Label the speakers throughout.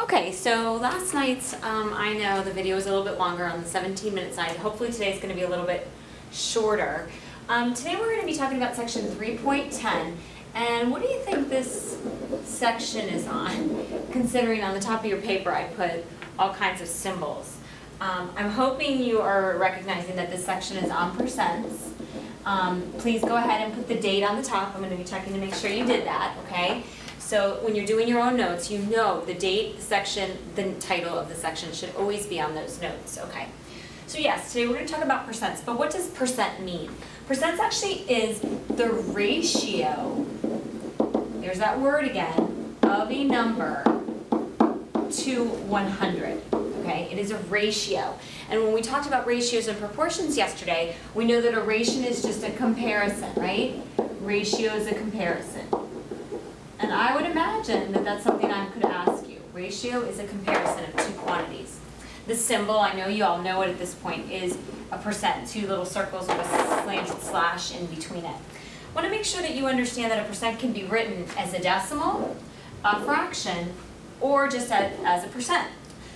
Speaker 1: Okay, so last night's, I know the video was a little bit longer on the 17-minute side. Hopefully today's going to be a little bit shorter. Today we're going to be talking about section 3.10. And what do you think this section is on? Considering on the top of your paper I put all kinds of symbols. I'm hoping you are recognizing that this section is on percents. Please go ahead and put the date on the top. I'm going to be checking to make sure you did that, okay? So when you're doing your own notes, you know the date, the section, the title of the section should always be on those notes, okay? So yes, today we're going to talk about percents, but what does percent mean? Percents actually is the ratio, there's that word again, of a number to 100, okay? It is a ratio. And when we talked about ratios and proportions yesterday, we know that a ratio is just a comparison, right? Ratio is a comparison. And I would imagine that that's something I could ask you. Ratio is a comparison of two quantities. The symbol, I know you all know it at this point, is a percent, two little circles with a slanted slash in between it. I want to make sure that you understand that a percent can be written as a decimal, a fraction, or just as a percent.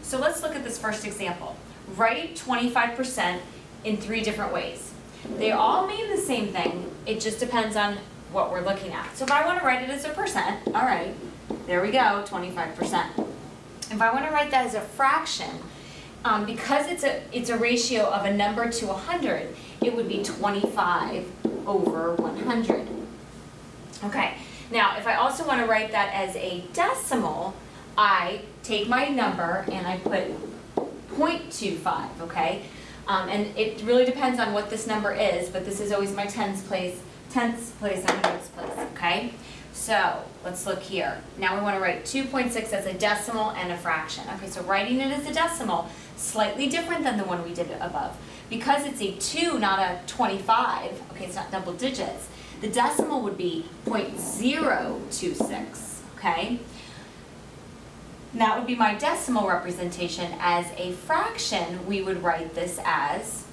Speaker 1: So let's look at this first example. Write 25% in 3 different ways. They all mean the same thing, it just depends on what we're looking at. So if I want to write it as a percent, all right, there we go, 25%. If I want to write that as a fraction, because it's a ratio of a number to 100, it would be 25 over 100. Okay, now if I also want to write that as a decimal, I take my number and I put 0.25, okay? And it really depends on what this number is, but this is always my tenths place, and hundredths place, okay? So let's look here. Now we want to write 2.6 as a decimal and a fraction. Okay, so writing it as a decimal, slightly different than the one we did above. Because it's a 2, not a 25, okay, it's not double digits, the decimal would be 0.026, okay? And that would be my decimal representation. As a fraction, we would write this as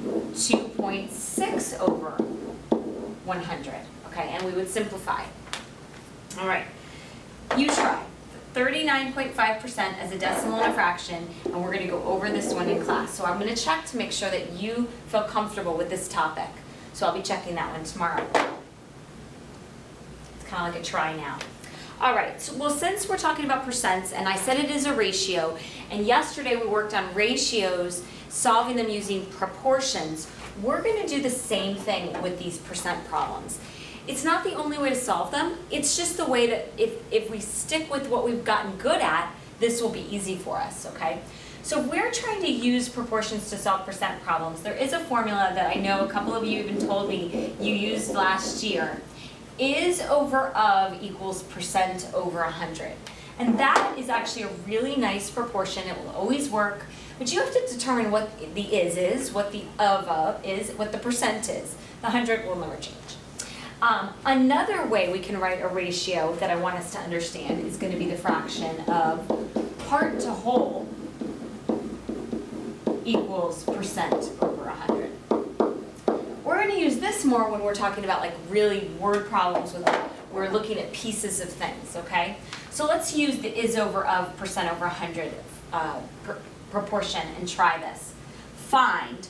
Speaker 1: 2.6 over 100, okay, and we would simplify. All right, you try 39.5% as a decimal and a fraction, and we're going to go over this one in class. So I'm going to check to make sure that you feel comfortable with this topic. So I'll be checking that one tomorrow. It's kind of like a try now. All right, so, well, since we're talking about percents, and I said it is a ratio, and yesterday we worked on ratios, solving them using proportions, we're going to do the same thing with these percent problems. It's not the only way to solve them, it's just the way that if we stick with what we've gotten good at, this will be easy for us, okay? So we're trying to use proportions to solve percent problems. There is a formula that I know a couple of you even told me you used last year. Is over of equals percent over 100. And that is actually a really nice proportion. It will always work. But you have to determine what the is, what the of is, what the percent is. The 100 will never change. Another way we can write a ratio that I want us to understand is going to be the fraction of part to whole equals percent over 100. We're going to use this more when we're talking about like really word problems with we're looking at pieces of things, okay? So let's use the is over of percent over 100 proportion and try this. Find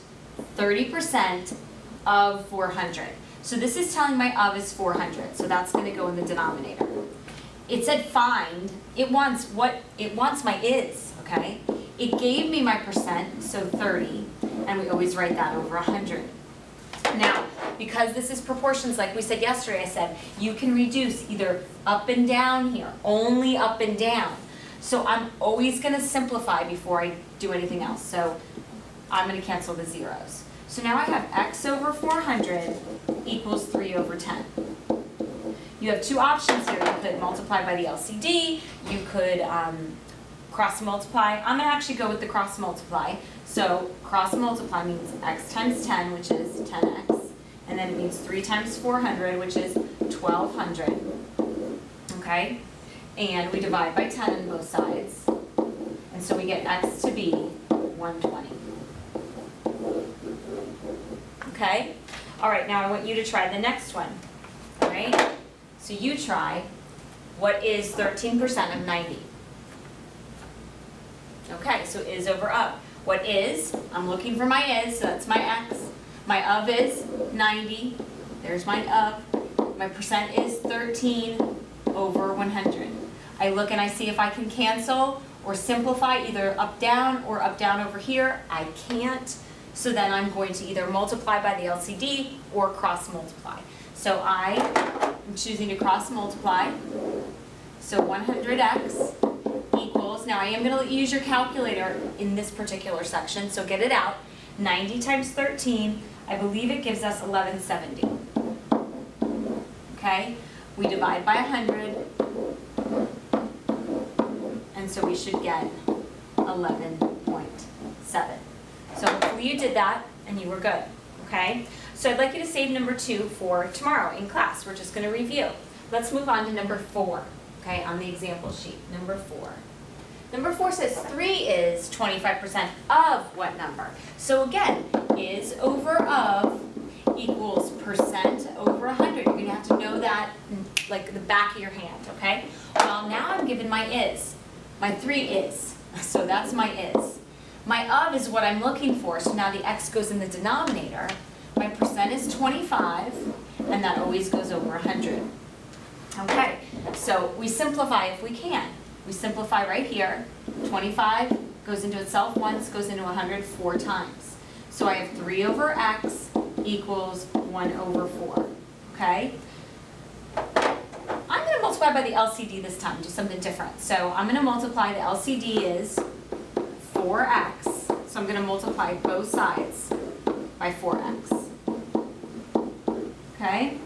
Speaker 1: 30% of 400. So this is telling my of is 400, so that's going to go in the denominator. It said find, it wants my is, okay? It gave me my percent, so 30, and we always write that over 100. Now, because this is proportions, like we said yesterday, I said you can reduce either up and down here, only up and down. So I'm always going to simplify before I do anything else. So I'm going to cancel the zeros. So now I have x over 400 equals 3 over 10. You have 2 options here. You could multiply by the LCD. You could cross multiply. I'm going to actually go with the cross multiply. So cross multiply means x times 10, which is 10x. And then it means 3 times 400, which is 1200. Okay? And we divide by 10 on both sides. And so we get x to be 120. Okay? All right, now I want you to try the next one. All right? So you try, what is 13% of 90? Okay, so is over of. What is? I'm looking for my is, so that's my x. My of is 90. There's my of. My percent is 13 over 100. I look and I see if I can cancel or simplify either up down or up down over here. I can't. So then I'm going to either multiply by the LCD or cross multiply. So I am choosing to cross multiply. So 100x equals, now I am going to use your calculator in this particular section, so get it out. 90 times 13, I believe it gives us 1170. Okay, we divide by 100, and so we should get 11.7. So hopefully you did that and you were good, okay? So I'd like you to save number 2 for tomorrow in class. We're just going to review. Let's move on to number 4, okay, on the example sheet. Number 4. Number 4 says 3 is 25% of what number? So again, is over of equals percent over 100. You're going to have to know that like the back of your hand, okay? Well, now I'm given my is. My 3 is. So that's my is. My of is what I'm looking for, so now the x goes in the denominator. My percent is 25, and that always goes over 100. Okay, so we simplify if we can. We simplify right here. 25 goes into itself once, goes into 100 4 times. So I have 3 over x equals 1 over 4, okay? I'm going to multiply by the LCD this time, do something different. So I'm going to multiply, the LCD is 4x, so I'm going to multiply both sides by 4x. Okay,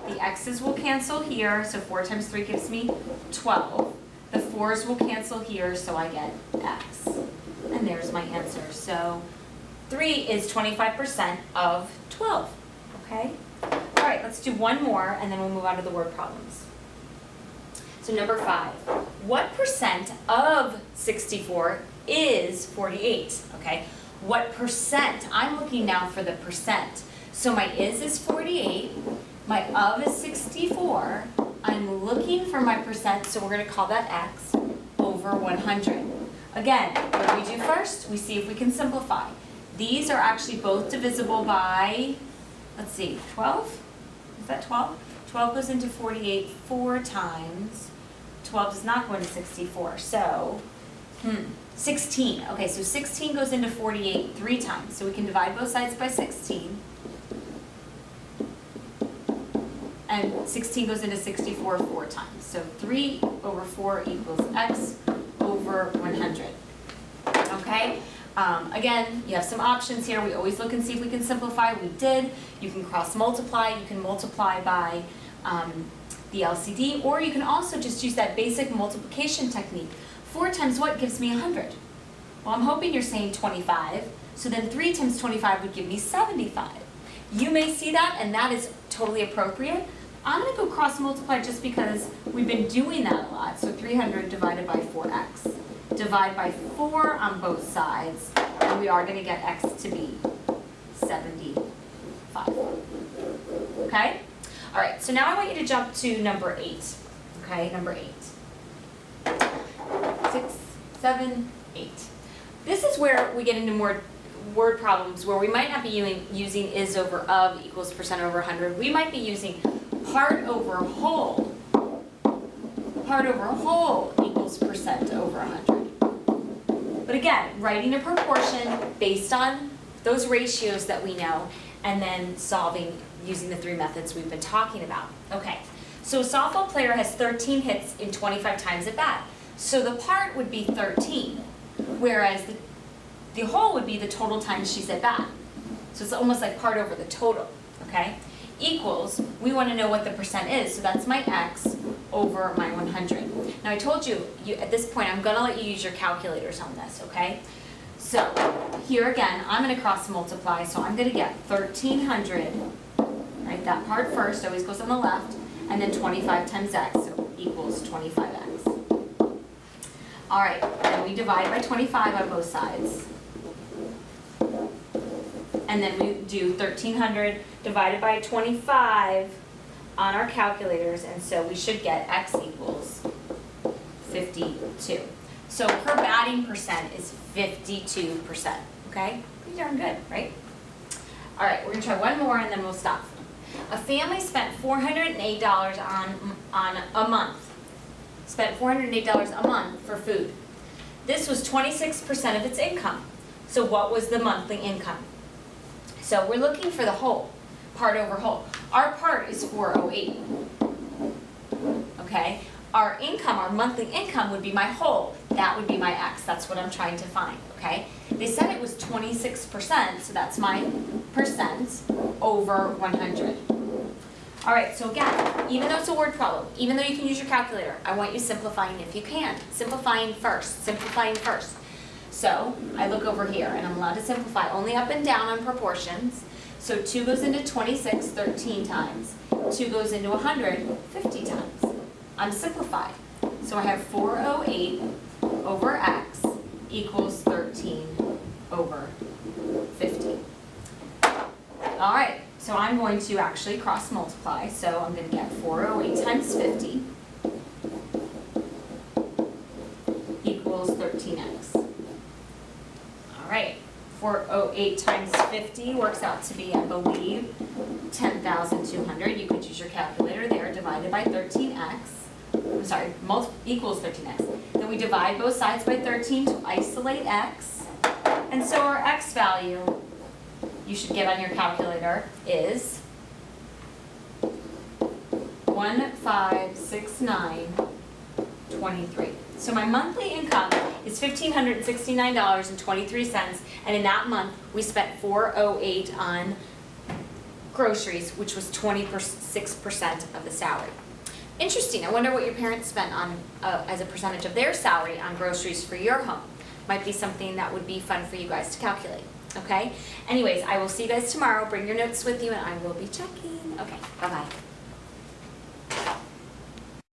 Speaker 1: the x's will cancel here, so 4 times 3 gives me 12. The 4's will cancel here, so I get x. And there's my answer. So 3 is 25% of 12. Okay? All right, let's do one more, and then we'll move on to the word problems. So number 5. What percent of 64 is 48? Okay? What percent? I'm looking now for the percent. So my is 48, my of is 64. I'm looking for my percent, so we're going to call that x over 100. Again, what do we do first? We see if we can simplify. These are actually both divisible by, let's see, 12? Is that 12? 12 goes into 48 4 times. 12 does not go into 64, so 16. Okay, so 16 goes into 48 3 times. So we can divide both sides by 16. And 16 goes into 64 4 times. So 3 over 4 equals x over 100. Okay? Again, you have some options here. We always look and see if we can simplify. We did. You can cross multiply. You can multiply by the LCD, or you can also just use that basic multiplication technique. 4 times what gives me 100? Well, I'm hoping you're saying 25. So then 3 times 25 would give me 75. You may see that, and that is totally appropriate. I'm going to go cross multiply just because we've been doing that a lot. So 300 divided by 4x. Divide by 4 on both sides, and we are going to get x to be 75. Okay? All right, so now I want you to jump to number 8. Okay, number 8. 6, 7, 8. This is where we get into more word problems where we might not be using is over of equals percent over 100. We might be using part over whole. Part over whole equals percent over 100. But again, writing a proportion based on those ratios that we know, and then solving using the 3 methods we've been talking about. Okay, so a softball player has 13 hits in 25 times at bat. So the part would be 13, whereas the whole would be the total times she's at bat. So it's almost like part over the total, okay? Equals, we want to know what the percent is, so that's my x over my 100. Now I told you, at this point, I'm going to let you use your calculators on this, okay? So here again, I'm going to cross multiply, so I'm going to get 1,300, right, that part first, always goes on the left, and then 25 times x, so equals 25x. All right, then we divide by 25 on both sides. And then we do 1,300 divided by 25 on our calculators, and so we should get x equals 52. So her batting percent is 52%, okay? Pretty darn good, right? All right, we're gonna try one more and then we'll stop. A family spent $408 on a month. Spent $408 a month for food. This was 26% of its income. So what was the monthly income? So we're looking for the whole, part over whole. Our part is 408. Okay? Our income, our monthly income would be my whole. That would be my X. That's what I'm trying to find, okay? They said it was 26%, so that's my percent over 100. All right, so again, even though it's a word problem, even though you can use your calculator, I want you simplifying if you can. Simplifying first, simplifying first. So I look over here, and I'm allowed to simplify only up and down on proportions. So 2 goes into 26 13 times. 2 goes into 100 50 times. I'm simplified. So I have 408 over X equals 13 over 50. All right, so I'm going to actually cross multiply. So I'm going to get 408 times 50 equals 13X. All right, 408 times 50 works out to be, I believe, 10,200. You could use your calculator there, divided by 13X. I'm sorry, equals 13X. Then we divide both sides by 13 to isolate X. And so our X value you should get on your calculator is 1569.23. So my monthly income is $1,569.23, and in that month we spent $408 on groceries, which was 26% of the salary. Interesting. I wonder what your parents spent on as a percentage of their salary on groceries for your home. Might be something that would be fun for you guys to calculate. Okay? Anyways, I will see you guys tomorrow. Bring your notes with you and I will be checking. Okay, bye-bye.